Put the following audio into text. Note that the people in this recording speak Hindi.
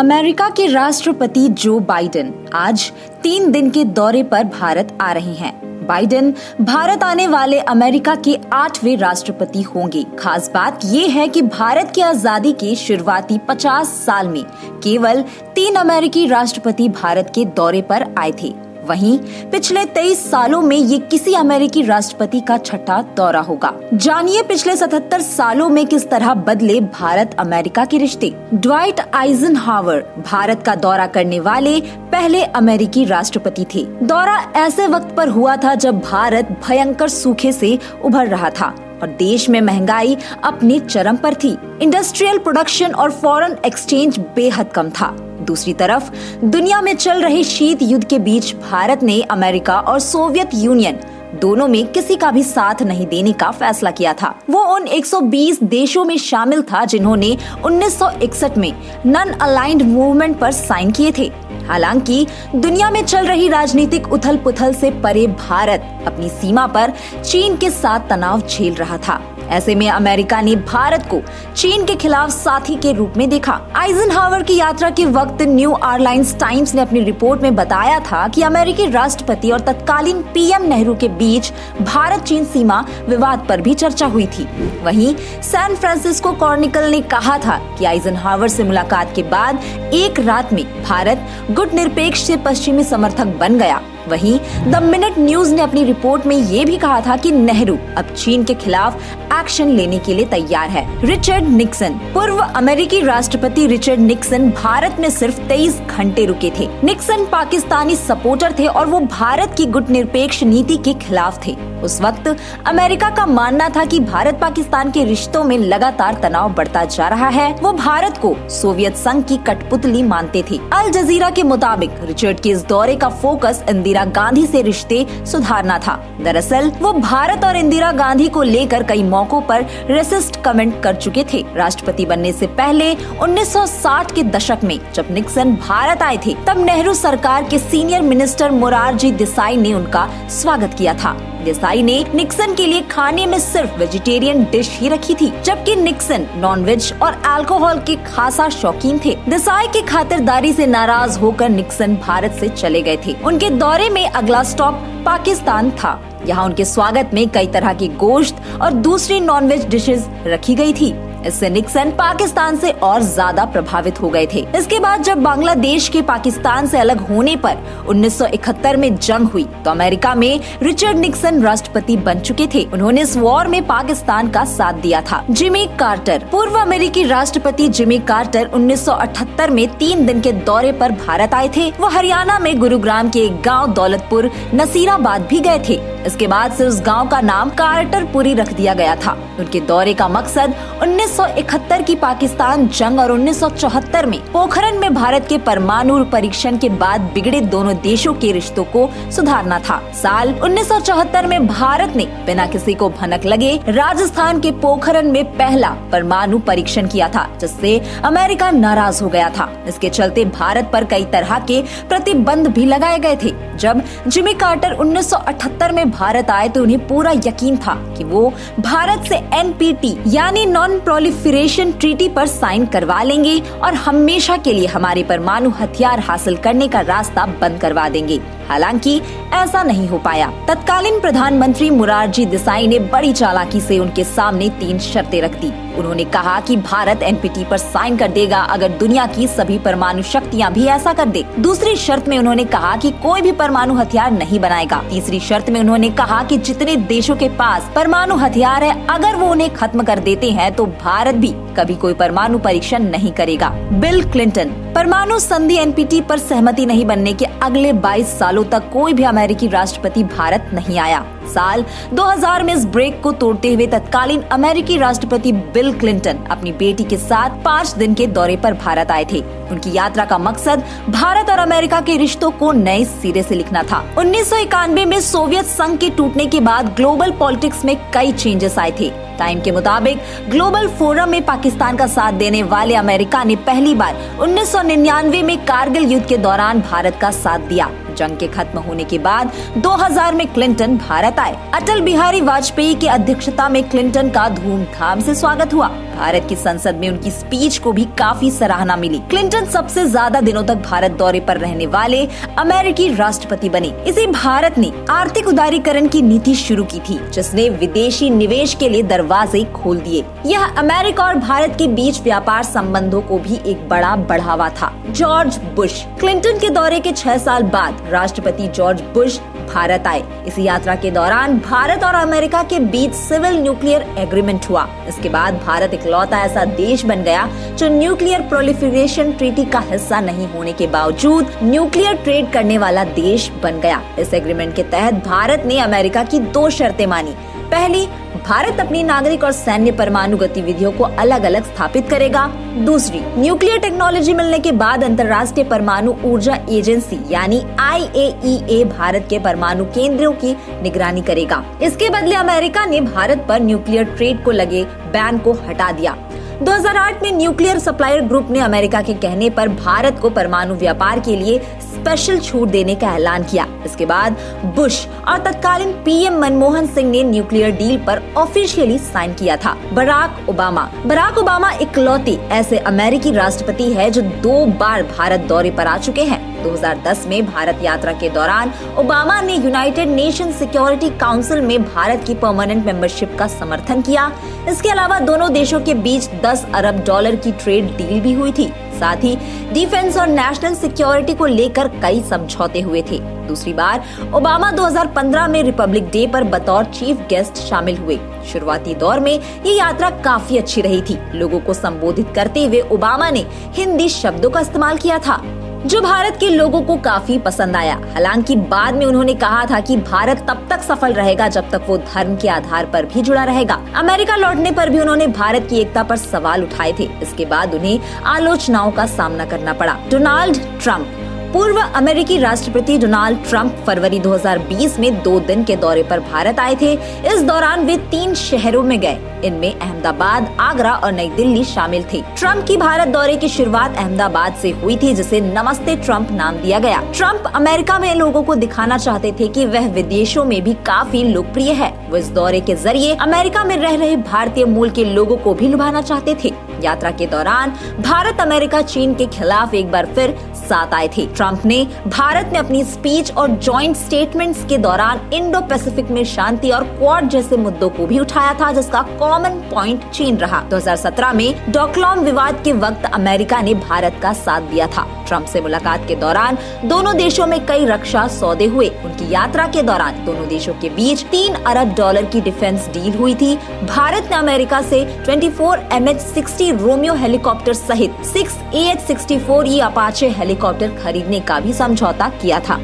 अमेरिका के राष्ट्रपति जो बाइडेन आज 3 दिन के दौरे पर भारत आ रहे हैं। बाइडेन भारत आने वाले अमेरिका के 8वें राष्ट्रपति होंगे। खास बात ये है कि भारत की आजादी के शुरुआती 50 साल में केवल 3 अमेरिकी राष्ट्रपति भारत के दौरे पर आए थे। वहीं पिछले 23 सालों में ये किसी अमेरिकी राष्ट्रपति का छठा दौरा होगा। जानिए पिछले 77 सालों में किस तरह बदले भारत अमेरिका के रिश्ते। ड्वाइट आइजनहावर भारत का दौरा करने वाले पहले अमेरिकी राष्ट्रपति थे। दौरा ऐसे वक्त पर हुआ था जब भारत भयंकर सूखे से उभर रहा था और देश में महंगाई अपने चरम पर थी। इंडस्ट्रियल प्रोडक्शन और फॉरेन एक्सचेंज बेहद कम था। दूसरी तरफ दुनिया में चल रहे शीत युद्ध के बीच भारत ने अमेरिका और सोवियत यूनियन दोनों में किसी का भी साथ नहीं देने का फैसला किया था। वो उन 120 देशों में शामिल था जिन्होंने 1961 में नॉन अलाइंड मूवमेंट पर साइन किए थे। हालांकि दुनिया में चल रही राजनीतिक उथल पुथल से परे भारत अपनी सीमा पर चीन के साथ तनाव झेल रहा था। ऐसे में अमेरिका ने भारत को चीन के खिलाफ साथी के रूप में देखा। आइजनहावर की यात्रा के वक्त न्यू ऑरलाइंस टाइम्स ने अपनी रिपोर्ट में बताया था कि अमेरिकी राष्ट्रपति और तत्कालीन पीएम नेहरू के बीच भारत चीन सीमा विवाद पर भी चर्चा हुई थी। वहीं सैन फ्रांसिस्को क्रॉनिकल ने कहा था कि आइजनहावर से मुलाकात के बाद एक रात में भारत गुटनिरपेक्ष से पश्चिमी समर्थक बन गया। वहीं द मिनट न्यूज ने अपनी रिपोर्ट में ये भी कहा था कि नेहरू अब चीन के खिलाफ एक्शन लेने के लिए तैयार है। रिचर्ड निक्सन पूर्व अमेरिकी राष्ट्रपति रिचर्ड निक्सन भारत में सिर्फ 23 घंटे रुके थे। निक्सन पाकिस्तानी सपोर्टर थे और वो भारत की गुटनिरपेक्ष नीति के खिलाफ थे। उस वक्त अमेरिका का मानना था कि भारत पाकिस्तान के रिश्तों में लगातार तनाव बढ़ता जा रहा है। वो भारत को सोवियत संघ की कठपुतली मानते थे। अल जजीरा के मुताबिक रिचर्ड के इस दौरे का फोकस इंदिरा गांधी से रिश्ते सुधारना था। दरअसल वो भारत और इंदिरा गांधी को लेकर कई मौकों पर रेसिस्ट कमेंट कर चुके थे। राष्ट्रपति बनने से पहले 1960 के दशक में जब निक्सन भारत आए थे तब नेहरू सरकार के सीनियर मिनिस्टर मोरारजी देसाई ने उनका स्वागत किया था। देसाई ने निक्सन के लिए खाने में सिर्फ वेजिटेरियन डिश ही रखी थी, जबकि निक्सन नॉनवेज और अल्कोहल के खासा शौकीन थे। देसाई की खातिरदारी से नाराज होकर निक्सन भारत से चले गए थे। उनके दौरे में अगला स्टॉप पाकिस्तान था। यहाँ उनके स्वागत में कई तरह की गोश्त और दूसरी नॉनवेज डिशेज रखी गई थी। इससे निक्सन पाकिस्तान से और ज्यादा प्रभावित हो गए थे। इसके बाद जब बांग्लादेश के पाकिस्तान से अलग होने पर 1971 में जंग हुई तो अमेरिका में रिचर्ड निक्सन राष्ट्रपति बन चुके थे। उन्होंने इस वॉर में पाकिस्तान का साथ दिया था। जिमी कार्टर पूर्व अमेरिकी राष्ट्रपति जिमी कार्टर 1978 में 3 दिन के दौरे पर भारत आए थे। वो हरियाणा में गुरुग्राम के एक गाँव दौलतपुर नसीराबाद भी गए थे। इसके बाद से उस गांव का नाम कार्टरपुरी रख दिया गया था। उनके दौरे का मकसद 1971 की पाकिस्तान जंग और 1974 में पोखरण में भारत के परमाणु परीक्षण के बाद बिगड़े दोनों देशों के रिश्तों को सुधारना था। साल 1974 में भारत ने बिना किसी को भनक लगे राजस्थान के पोखरण में पहला परमाणु परीक्षण किया था, जिससे अमेरिका नाराज हो गया था। इसके चलते भारत पर कई तरह के प्रतिबंध भी लगाए गए थे। जब जिमी कार्टर 1978 में भारत आए तो उन्हें पूरा यकीन था कि वो भारत से NPT यानी नॉन प्रोलिफरेशन ट्रीटी पर साइन करवा लेंगे और हमेशा के लिए हमारे परमाणु हथियार हासिल करने का रास्ता बंद करवा देंगे। हालांकि ऐसा नहीं हो पाया। तत्कालीन प्रधानमंत्री मोरारजी देसाई ने बड़ी चालाकी से उनके सामने 3 शर्तें रख दी। उन्होंने कहा कि भारत NPT पर साइन कर देगा अगर दुनिया की सभी परमाणु शक्तियां भी ऐसा कर दे। दूसरी शर्त में उन्होंने कहा कि कोई भी परमाणु हथियार नहीं बनाएगा। तीसरी शर्त में उन्होंने कहा कि जितने देशों के पास परमाणु हथियार है अगर वो उन्हें खत्म कर देते हैं तो भारत भी कभी कोई परमाणु परीक्षण नहीं करेगा। बिल क्लिंटन परमाणु संधि NPT पर सहमति नहीं बनने के अगले 22 सालों तक कोई भी अमेरिकी राष्ट्रपति भारत नहीं आया। साल 2000 में इस ब्रेक को तोड़ते हुए तत्कालीन अमेरिकी राष्ट्रपति बिल क्लिंटन अपनी बेटी के साथ 5 दिन के दौरे पर भारत आए थे। उनकी यात्रा का मकसद भारत और अमेरिका के रिश्तों को नए सिरे से लिखना था। 1991 में सोवियत संघ के टूटने के बाद ग्लोबल पॉलिटिक्स में कई चेंजेस आए थे। टाइम के मुताबिक ग्लोबल फोरम में पाकिस्तान का साथ देने वाले अमेरिका ने पहली बार 1999 में कारगिल युद्ध के दौरान भारत का साथ दिया। जंग के खत्म होने के बाद 2000 में क्लिंटन भारत आए। अटल बिहारी वाजपेयी की अध्यक्षता में क्लिंटन का धूमधाम से स्वागत हुआ। भारत की संसद में उनकी स्पीच को भी काफी सराहना मिली। क्लिंटन सबसे ज्यादा दिनों तक भारत दौरे पर रहने वाले अमेरिकी राष्ट्रपति बने। इसी भारत ने आर्थिक उदारीकरण की नीति शुरू की थी, जिसने विदेशी निवेश के लिए दरवाजे खोल दिए। यह अमेरिका और भारत के बीच व्यापार संबंधों को भी एक बड़ा बढ़ावा था। George Bush. क्लिंटन के दौरे के 6 साल बाद राष्ट्रपति जॉर्ज बुश भारत आए। इस यात्रा के दौरान भारत और अमेरिका के बीच सिविल न्यूक्लियर एग्रीमेंट हुआ। इसके बाद भारत इकलौता ऐसा देश बन गया जो न्यूक्लियर प्रोलिफरेशन ट्रीटी का हिस्सा नहीं होने के बावजूद न्यूक्लियर ट्रेड करने वाला देश बन गया। इस एग्रीमेंट के तहत भारत ने अमेरिका की 2 शर्तें मानी। पहली, भारत अपनी नागरिक और सैन्य परमाणु गतिविधियों को अलग अलग स्थापित करेगा। दूसरी, न्यूक्लियर टेक्नोलॉजी मिलने के बाद अंतर्राष्ट्रीय परमाणु ऊर्जा एजेंसी यानी IAEA भारत के परमाणु केंद्रों की निगरानी करेगा। इसके बदले अमेरिका ने भारत पर न्यूक्लियर ट्रेड को लगे बैन को हटा दिया। 2008 में न्यूक्लियर सप्लायर ग्रुप ने अमेरिका के कहने पर भारत को परमाणु व्यापार के लिए स्पेशल छूट देने का ऐलान किया। इसके बाद बुश और तत्कालीन PM मनमोहन सिंह ने न्यूक्लियर डील पर ऑफिशियली साइन किया था। बराक ओबामा इकलौते ऐसे अमेरिकी राष्ट्रपति है जो 2 बार भारत दौरे पर आ चुके हैं। 2010 में भारत यात्रा के दौरान ओबामा ने यूनाइटेड नेशन सिक्योरिटी काउंसिल में भारत की परमानेंट मेंबरशिप का समर्थन किया। इसके अलावा दोनों देशों के बीच $10 अरब की ट्रेड डील भी हुई थी। साथ ही डिफेंस और नेशनल सिक्योरिटी को लेकर कई समझौते हुए थे। दूसरी बार ओबामा 2015 में रिपब्लिक डे पर बतौर चीफ गेस्ट शामिल हुए। शुरुआती दौर में ये यात्रा काफी अच्छी रही थी। लोगों को संबोधित करते हुए ओबामा ने हिंदी शब्दों का इस्तेमाल किया था, जो भारत के लोगों को काफी पसंद आया। हालांकि बाद में उन्होंने कहा था कि भारत तब तक सफल रहेगा जब तक वो धर्म के आधार पर भी जुड़ा रहेगा। अमेरिका लौटने पर भी उन्होंने भारत की एकता पर सवाल उठाए थे। इसके बाद उन्हें आलोचनाओं का सामना करना पड़ा। Donald Trump. पूर्व अमेरिकी राष्ट्रपति डोनाल्ड ट्रंप फरवरी 2020 में 2 दिन के दौरे पर भारत आए थे। इस दौरान वे 3 शहरों में गए। इनमें अहमदाबाद, आगरा और नई दिल्ली शामिल थे। ट्रंप की भारत दौरे की शुरुआत अहमदाबाद से हुई थी, जिसे नमस्ते ट्रंप नाम दिया गया। ट्रंप अमेरिका में लोगों को दिखाना चाहते थे कि वह विदेशों में भी काफी लोकप्रिय है। वो इस दौरे के जरिए अमेरिका में रह रहे भारतीय मूल के लोगों को भी लुभाना चाहते थे। यात्रा के दौरान भारत, अमेरिका, चीन के खिलाफ एक बार फिर साथ आए थे। ट्रंप ने भारत में अपनी स्पीच और जॉइंट स्टेटमेंट्स के दौरान इंडो पैसिफिक में शांति और क्वाड जैसे मुद्दों को भी उठाया था, जिसका कॉमन पॉइंट चीन रहा। 2017 में डोकलाम विवाद के वक्त अमेरिका ने भारत का साथ दिया था। ट्रंप से मुलाकात के दौरान दोनों देशों में कई रक्षा सौदे हुए। उनकी यात्रा के दौरान दोनों देशों के बीच $3 अरब की डिफेंस डील हुई थी। भारत ने अमेरिका से 24 MH-60 रोमियो हेलीकॉप्टर सहित 6 AH-64E अपाचे हेलीकॉप्टर खरीदने का भी समझौता किया था।